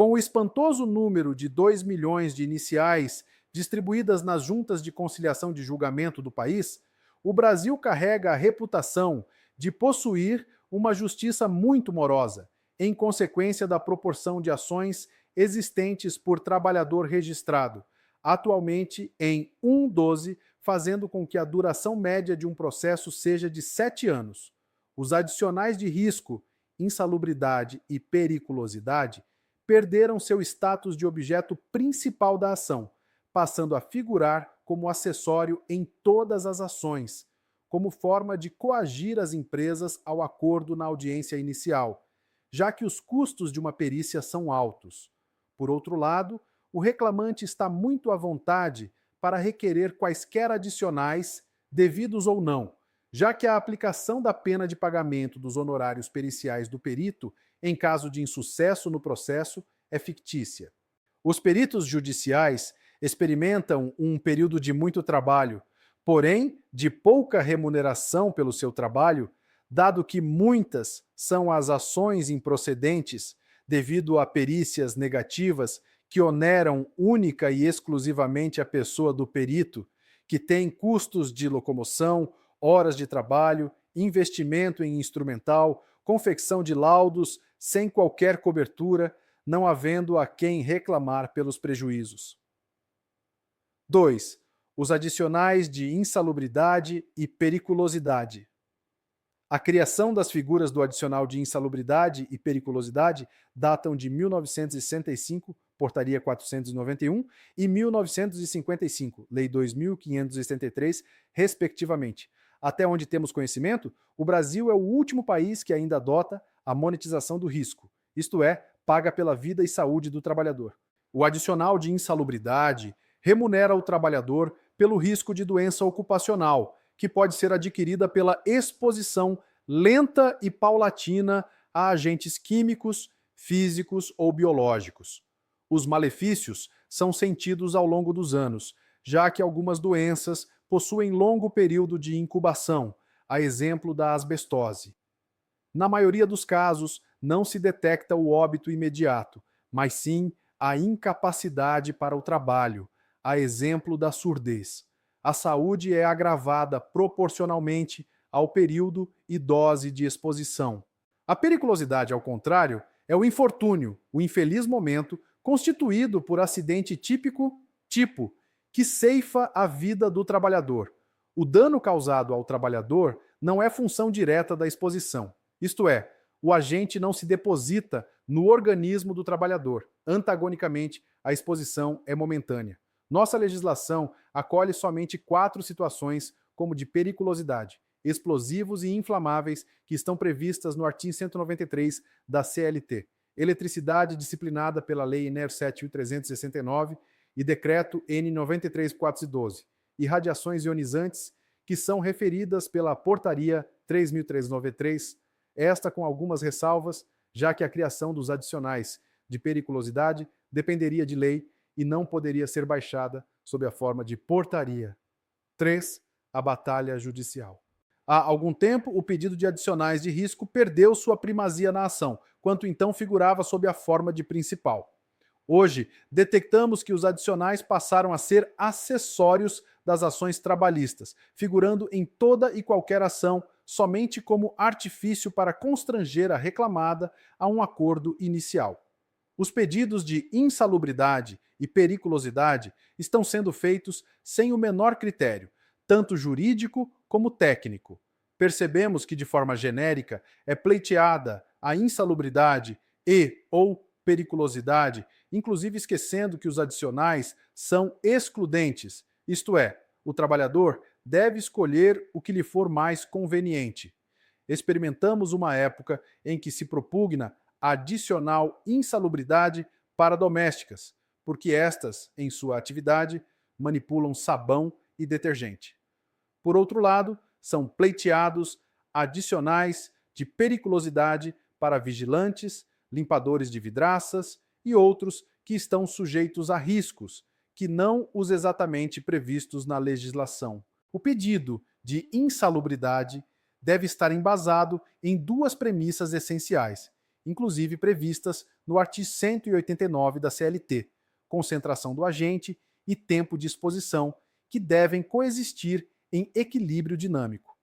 Com o espantoso número de 2 milhões de iniciais distribuídas nas juntas de conciliação de julgamento do país, o Brasil carrega a reputação de possuir uma justiça muito morosa, em consequência da proporção de ações existentes por trabalhador registrado, atualmente em 1,12, fazendo com que a duração média de um processo seja de 7 anos. Os adicionais de risco, insalubridade e periculosidade perderam seu status de objeto principal da ação, passando a figurar como acessório em todas as ações, como forma de coagir as empresas ao acordo na audiência inicial, já que os custos de uma perícia são altos. Por outro lado, o reclamante está muito à vontade para requerer quaisquer adicionais, devidos ou não, já que a aplicação da pena de pagamento dos honorários periciais do perito, em caso de insucesso no processo, é fictícia. Os peritos judiciais experimentam um período de muito trabalho, porém de pouca remuneração pelo seu trabalho, dado que muitas são as ações improcedentes devido a perícias negativas que oneram única e exclusivamente a pessoa do perito, que tem custos de locomoção, horas de trabalho, investimento em instrumental, confecção de laudos sem qualquer cobertura, não havendo a quem reclamar pelos prejuízos. 2. Os adicionais de insalubridade e periculosidade. A criação das figuras do adicional de insalubridade e periculosidade datam de 1965, Portaria 491, e 1955, Lei 2573, respectivamente. Até onde temos conhecimento, o Brasil é o último país que ainda adota a monetização do risco, isto é, paga pela vida e saúde do trabalhador. O adicional de insalubridade remunera o trabalhador pelo risco de doença ocupacional, que pode ser adquirida pela exposição lenta e paulatina a agentes químicos, físicos ou biológicos. Os malefícios são sentidos ao longo dos anos, já que algumas doenças possuem longo período de incubação, a exemplo da asbestose. Na maioria dos casos, não se detecta o óbito imediato, mas sim a incapacidade para o trabalho, a exemplo da surdez. A saúde é agravada proporcionalmente ao período e dose de exposição. A periculosidade, ao contrário, é o infortúnio, o infeliz momento constituído por acidente típico, que ceifa a vida do trabalhador. O dano causado ao trabalhador não é função direta da exposição. Isto é, o agente não se deposita no organismo do trabalhador. Antagonicamente, a exposição é momentânea. Nossa legislação acolhe somente 4 situações como de periculosidade, explosivos e inflamáveis que estão previstas no artigo 193 da CLT. Eletricidade disciplinada pela Lei nº 7.369 e Decreto N. 93.412. E radiações ionizantes que são referidas pela Portaria 3.393, esta com algumas ressalvas, já que a criação dos adicionais de periculosidade dependeria de lei e não poderia ser baixada sob a forma de portaria. 3. A batalha judicial. Há algum tempo, o pedido de adicionais de risco perdeu sua primazia na ação, quanto então figurava sob a forma de principal. Hoje, detectamos que os adicionais passaram a ser acessórios das ações trabalhistas, figurando em toda e qualquer ação somente como artifício para constranger a reclamada a um acordo inicial. Os pedidos de insalubridade e periculosidade estão sendo feitos sem o menor critério, tanto jurídico como técnico. Percebemos que, de forma genérica, é pleiteada a insalubridade e ou periculosidade, inclusive esquecendo que os adicionais são excludentes, isto é, o trabalhador deve escolher o que lhe for mais conveniente. Experimentamos uma época em que se propugna adicional insalubridade para domésticas, porque estas, em sua atividade, manipulam sabão e detergente. Por outro lado, são pleiteados adicionais de periculosidade para vigilantes, limpadores de vidraças e outros que estão sujeitos a riscos, que não os exatamente previstos na legislação. O pedido de insalubridade deve estar embasado em 2 premissas essenciais. inclusive previstas no artigo 189 da CLT, concentração do agente e tempo de exposição, que devem coexistir em equilíbrio dinâmico.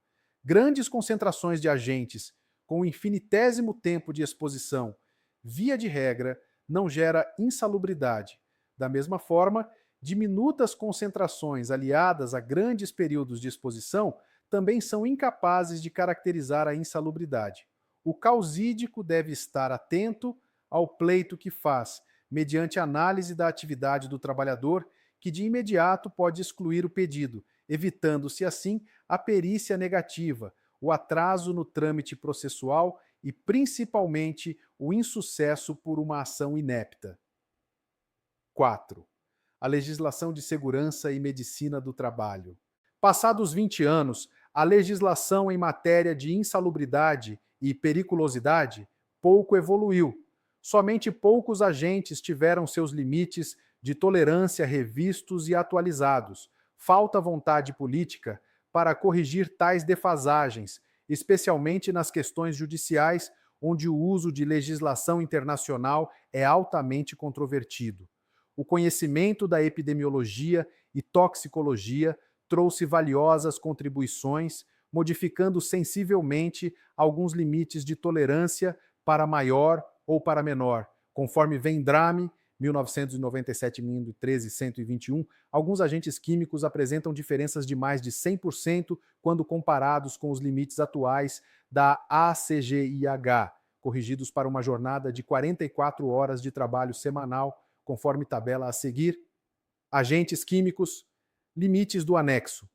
Grandes concentrações de agentes com infinitésimo tempo de exposição, via de regra, não gera insalubridade. Da mesma forma, diminutas concentrações aliadas a grandes períodos de exposição também são incapazes de caracterizar a insalubridade. O causídico deve estar atento ao pleito que faz, mediante análise da atividade do trabalhador, que de imediato pode excluir o pedido, evitando-se assim a perícia negativa, o atraso no trâmite processual e, principalmente, o insucesso por uma ação inepta. 4. A legislação de segurança e medicina do trabalho. Passados 20 anos, a legislação em matéria de insalubridade e periculosidade pouco evoluiu. Somente poucos agentes tiveram seus limites de tolerância revistos e atualizados. Falta vontade política para corrigir tais defasagens, especialmente nas questões judiciais, onde o uso de legislação internacional é altamente controvertido. O conhecimento da epidemiologia e toxicologia trouxe valiosas contribuições, modificando sensivelmente alguns limites de tolerância para maior ou para menor. Conforme Vendrame, 1997-1321, alguns agentes químicos apresentam diferenças de mais de 100% quando comparados com os limites atuais da ACGIH, corrigidos para uma jornada de 44 horas de trabalho semanal, conforme tabela a seguir. Agentes químicos, limites do anexo.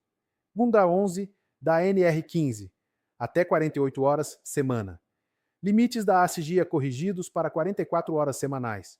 Bunda 11 da NR15, até 48 horas semana. Limites da ACGIA corrigidos para 44 horas semanais.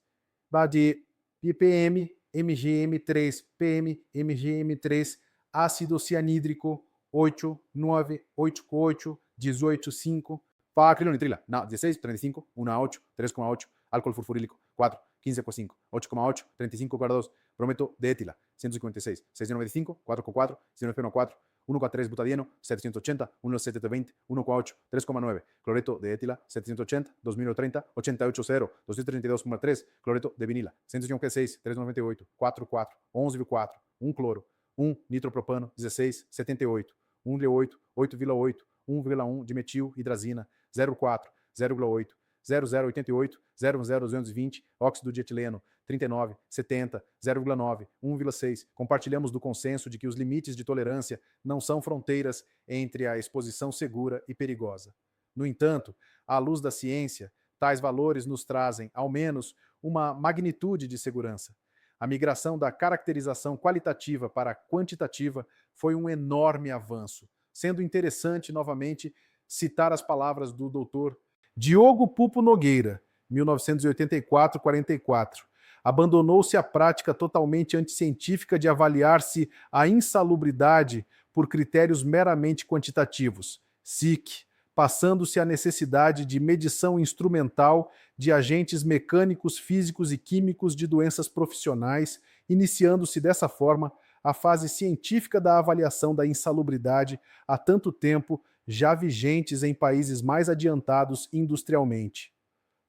De ppm, mgm3, PM, mgm3, ácido cianídrico, 8, 9, 8,8, 18,5, acrilonitrila, 16, 35, 1,8, 3,8, álcool furfurílico, 4, 15,5, 8,8, 35,2, brometo de etila, 156, 695, 4,4, 694, 1,3 butadieno, 780, 1,720, 1,8, 3,9, cloreto de etila, 780, 2030, 88,0, 232,3, cloreto de vinila, 156, 398, 4,4, 11,4, 1 cloro, 1 nitropropano, 16, 78, 1,8, 8,8, 1,1 dimetil hidrazina, 0,4, 0,8, 0088, 0,0220, óxido de etileno, 39, 70, 0,9, 1,6. Compartilhamos do consenso de que os limites de tolerância não são fronteiras entre a exposição segura e perigosa. No entanto, à luz da ciência, tais valores nos trazem, ao menos, uma magnitude de segurança. A migração da caracterização qualitativa para a quantitativa foi um enorme avanço, sendo interessante, novamente, citar as palavras do Dr. Diogo Pupo Nogueira, 1984-44. Abandonou-se a prática totalmente anticientífica de avaliar-se a insalubridade por critérios meramente quantitativos, SIC, passando-se a necessidade de medição instrumental de agentes mecânicos, físicos e químicos de doenças profissionais, iniciando-se dessa forma a fase científica da avaliação da insalubridade há tanto tempo já vigentes em países mais adiantados industrialmente.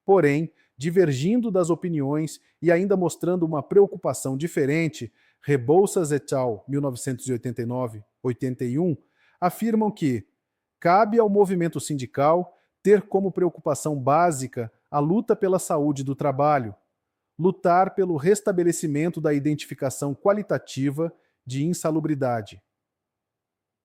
Porém, divergindo das opiniões e ainda mostrando uma preocupação diferente, Rebouças et al., 1989-81, afirmam que cabe ao movimento sindical ter como preocupação básica a luta pela saúde do trabalho, lutar pelo restabelecimento da identificação qualitativa de insalubridade.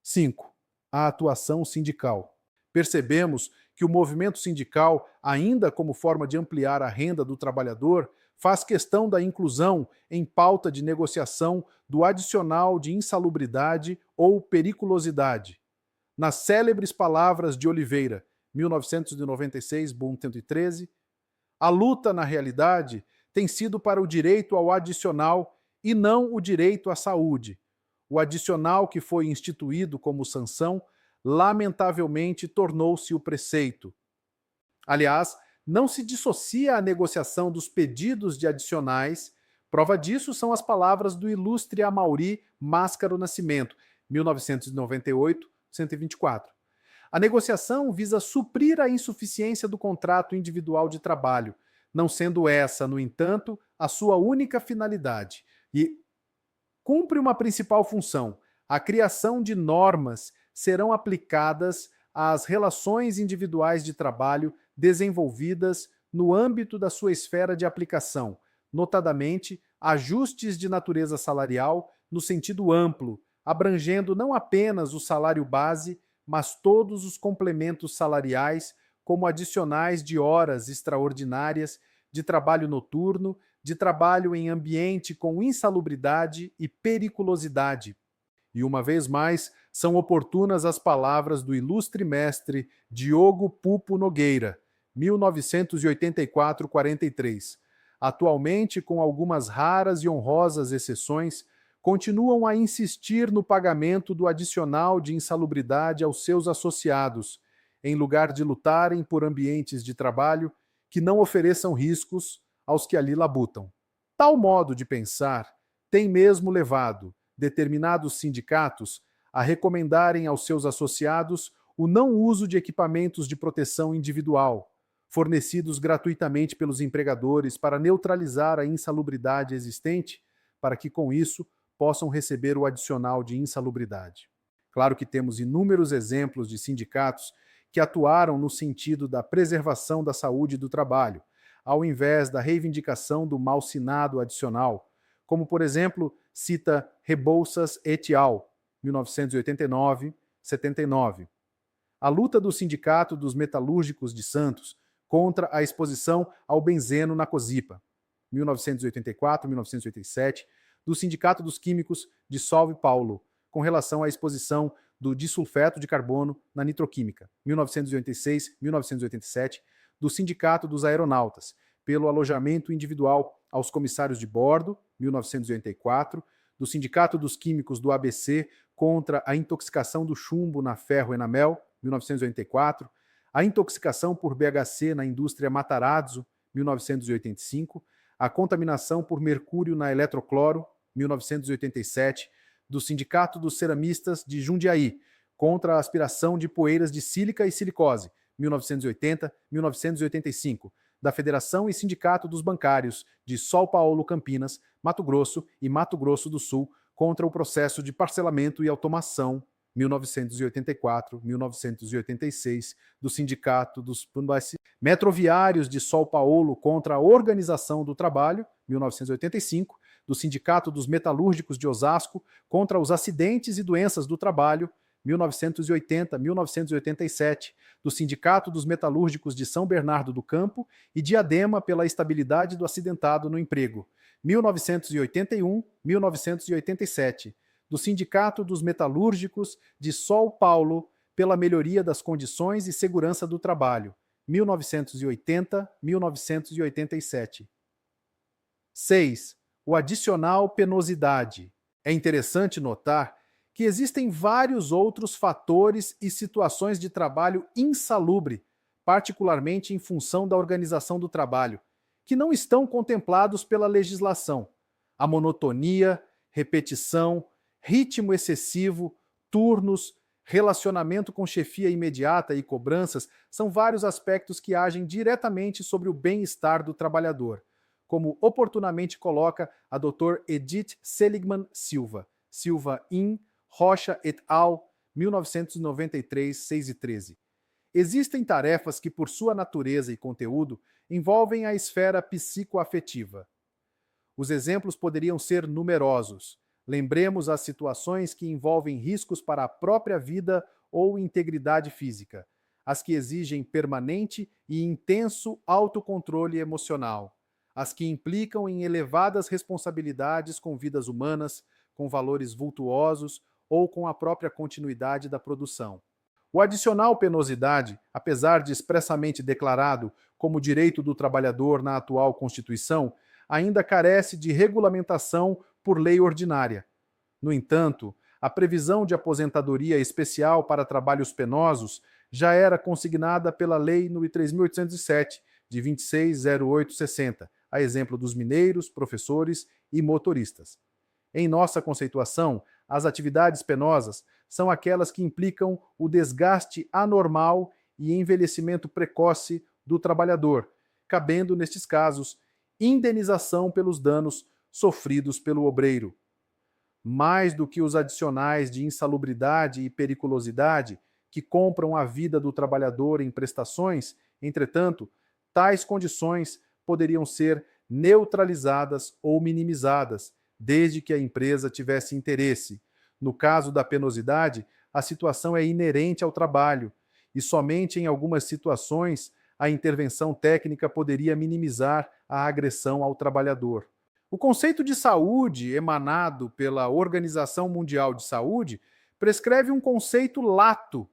5. A atuação sindical. Percebemos que o movimento sindical, ainda como forma de ampliar a renda do trabalhador, faz questão da inclusão em pauta de negociação do adicional de insalubridade ou periculosidade. Nas célebres palavras de Oliveira, 1996, Boom 113, a luta, na realidade, tem sido para o direito ao adicional e não o direito à saúde. O adicional que foi instituído como sanção lamentavelmente tornou-se o preceito. Aliás, não se dissocia a negociação dos pedidos de adicionais. Prova disso são as palavras do ilustre Amaury Máscaro Nascimento, 1998, 124. A negociação visa suprir a insuficiência do contrato individual de trabalho, não sendo essa, no entanto, a sua única finalidade, e cumpre uma principal função: a criação de normas serão aplicadas às relações individuais de trabalho desenvolvidas no âmbito da sua esfera de aplicação, notadamente ajustes de natureza salarial no sentido amplo, abrangendo não apenas o salário base, mas todos os complementos salariais, como adicionais de horas extraordinárias, de trabalho noturno, de trabalho em ambiente com insalubridade e periculosidade. E uma vez mais, são oportunas as palavras do ilustre mestre Diogo Pupo Nogueira, 1984-43. Atualmente, com algumas raras e honrosas exceções, continuam a insistir no pagamento do adicional de insalubridade aos seus associados, em lugar de lutarem por ambientes de trabalho que não ofereçam riscos aos que ali labutam. Tal modo de pensar tem mesmo levado determinados sindicatos a recomendarem aos seus associados o não uso de equipamentos de proteção individual, fornecidos gratuitamente pelos empregadores para neutralizar a insalubridade existente, para que com isso possam receber o adicional de insalubridade. Claro que temos inúmeros exemplos de sindicatos que atuaram no sentido da preservação da saúde do trabalho, ao invés da reivindicação do malsinado adicional, como, por exemplo, cita Rebouças et al., 1989-79. A luta do Sindicato dos Metalúrgicos de Santos contra a exposição ao benzeno na Cosipa, 1984-1987, do Sindicato dos Químicos de São Paulo, com relação à exposição do disulfeto de carbono na nitroquímica, 1986-1987, do Sindicato dos Aeronautas, pelo alojamento individual aos comissários de bordo, 1984, do Sindicato dos Químicos do ABC contra a intoxicação do chumbo na ferro-enamel, 1984, a intoxicação por BHC na indústria Matarazzo, 1985, a contaminação por mercúrio na eletrocloro, 1987, do Sindicato dos Ceramistas de Jundiaí, contra a aspiração de poeiras de sílica e silicose, 1980-1985, da Federação e Sindicato dos Bancários de São Paulo, Campinas, Mato Grosso e Mato Grosso do Sul, contra o processo de parcelamento e automação, 1984-1986, do Sindicato dos Metroviários de São Paulo contra a Organização do Trabalho, 1985, do Sindicato dos Metalúrgicos de Osasco contra os acidentes e doenças do trabalho, 1980-1987, do Sindicato dos Metalúrgicos de São Bernardo do Campo e Diadema pela estabilidade do acidentado no emprego, 1981-1987, do Sindicato dos Metalúrgicos de São Paulo pela melhoria das condições e segurança do trabalho, 1980-1987. 6. O adicional penosidade. É interessante notar que existem vários outros fatores e situações de trabalho insalubre, particularmente em função da organização do trabalho, que não estão contemplados pela legislação. A monotonia, repetição, ritmo excessivo, turnos, relacionamento com chefia imediata e cobranças são vários aspectos que agem diretamente sobre o bem-estar do trabalhador, como oportunamente coloca a Dr. Edith Seligman Silva, in Rocha et al., 1993, 6 e 13. Existem tarefas que, por sua natureza e conteúdo, envolvem a esfera psicoafetiva. Os exemplos poderiam ser numerosos. Lembremos as situações que envolvem riscos para a própria vida ou integridade física, as que exigem permanente e intenso autocontrole emocional, as que implicam em elevadas responsabilidades com vidas humanas, com valores vultuosos ou com a própria continuidade da produção. O adicional penosidade, apesar de expressamente declarado como direito do trabalhador na atual Constituição, ainda carece de regulamentação por lei ordinária. No entanto, a previsão de aposentadoria especial para trabalhos penosos já era consignada pela Lei nº 3.807, de 26.08.60, a exemplo dos mineiros, professores e motoristas. Em nossa conceituação, as atividades penosas são aquelas que implicam o desgaste anormal e envelhecimento precoce do trabalhador, cabendo, nestes casos, indenização pelos danos sofridos pelo obreiro. Mais do que os adicionais de insalubridade e periculosidade que compram a vida do trabalhador em prestações, entretanto, tais condições poderiam ser neutralizadas ou minimizadas, desde que a empresa tivesse interesse. No caso da penosidade, a situação é inerente ao trabalho, e somente em algumas situações a intervenção técnica poderia minimizar a agressão ao trabalhador. O conceito de saúde, emanado pela Organização Mundial de Saúde, prescreve um conceito lato,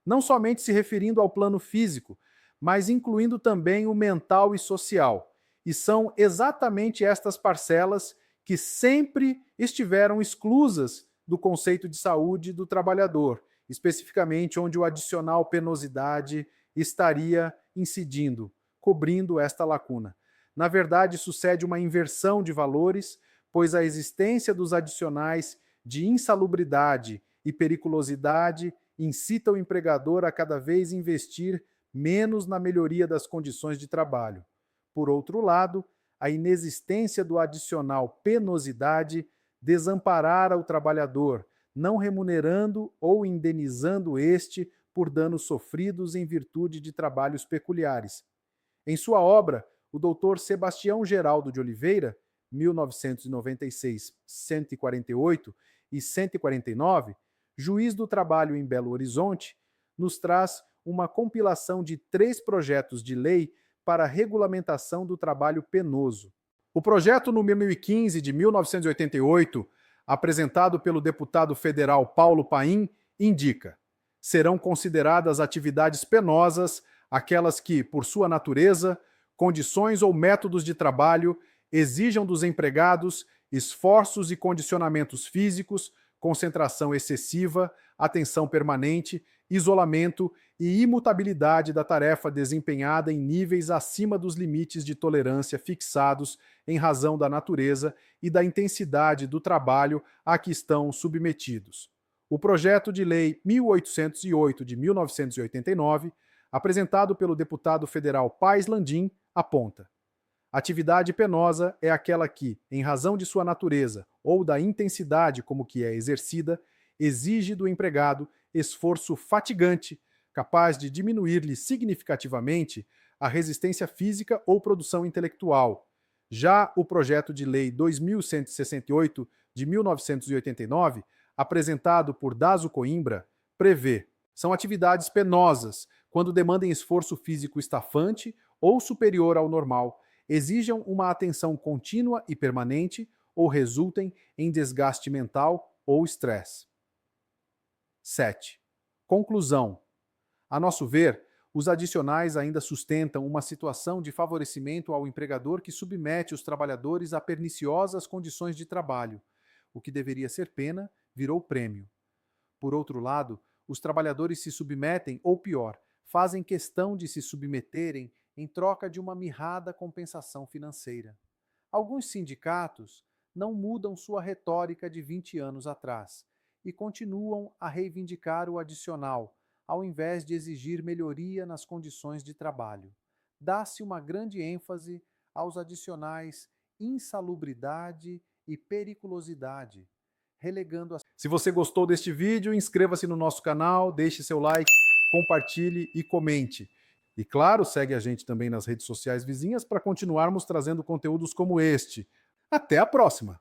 não somente se referindo ao plano físico, mas incluindo também o mental e social. E são exatamente estas parcelas que sempre estiveram exclusas do conceito de saúde do trabalhador, especificamente onde o adicional penosidade estaria incidindo, cobrindo esta lacuna. Na verdade, sucede uma inversão de valores, pois a existência dos adicionais de insalubridade e periculosidade incita o empregador a cada vez investir menos na melhoria das condições de trabalho. Por outro lado, a inexistência do adicional penosidade desamparara o trabalhador, não remunerando ou indenizando este por danos sofridos em virtude de trabalhos peculiares. Em sua obra, o Dr. Sebastião Geraldo de Oliveira, 1996, 148 e 149, juiz do trabalho em Belo Horizonte, nos traz uma compilação de 3 projetos de lei para a regulamentação do trabalho penoso. O projeto número 1015 de 1988, apresentado pelo deputado federal Paulo Paim, indica: serão consideradas atividades penosas aquelas que, por sua natureza, condições ou métodos de trabalho exijam dos empregados esforços e condicionamentos físicos, concentração excessiva, atenção permanente, isolamento e imutabilidade da tarefa desempenhada em níveis acima dos limites de tolerância fixados em razão da natureza e da intensidade do trabalho a que estão submetidos. O projeto de lei 1808 de 1989, apresentado pelo deputado federal Paes Landim, aponta: atividade penosa é aquela que, em razão de sua natureza ou da intensidade como que é exercida, exige do empregado esforço fatigante, capaz de diminuir-lhe significativamente a resistência física ou produção intelectual. Já o projeto de lei 2168 de 1989, apresentado por Dazo Coimbra, prevê: são atividades penosas quando demandem esforço físico estafante ou superior ao normal, exijam uma atenção contínua e permanente ou resultem em desgaste mental ou estresse. 7. Conclusão. A nosso ver, os adicionais ainda sustentam uma situação de favorecimento ao empregador que submete os trabalhadores a perniciosas condições de trabalho. O que deveria ser pena virou prêmio. Por outro lado, os trabalhadores se submetem, ou pior, fazem questão de se submeterem em troca de uma mirrada compensação financeira. Alguns sindicatos não mudam sua retórica de 20 anos atrás e continuam a reivindicar o adicional, ao invés de exigir melhoria nas condições de trabalho. Dá-se uma grande ênfase aos adicionais insalubridade e periculosidade, relegando a... Se você gostou deste vídeo, inscreva-se no nosso canal, deixe seu like, compartilhe e comente. E claro, segue a gente também nas redes sociais vizinhas para continuarmos trazendo conteúdos como este. Até a próxima!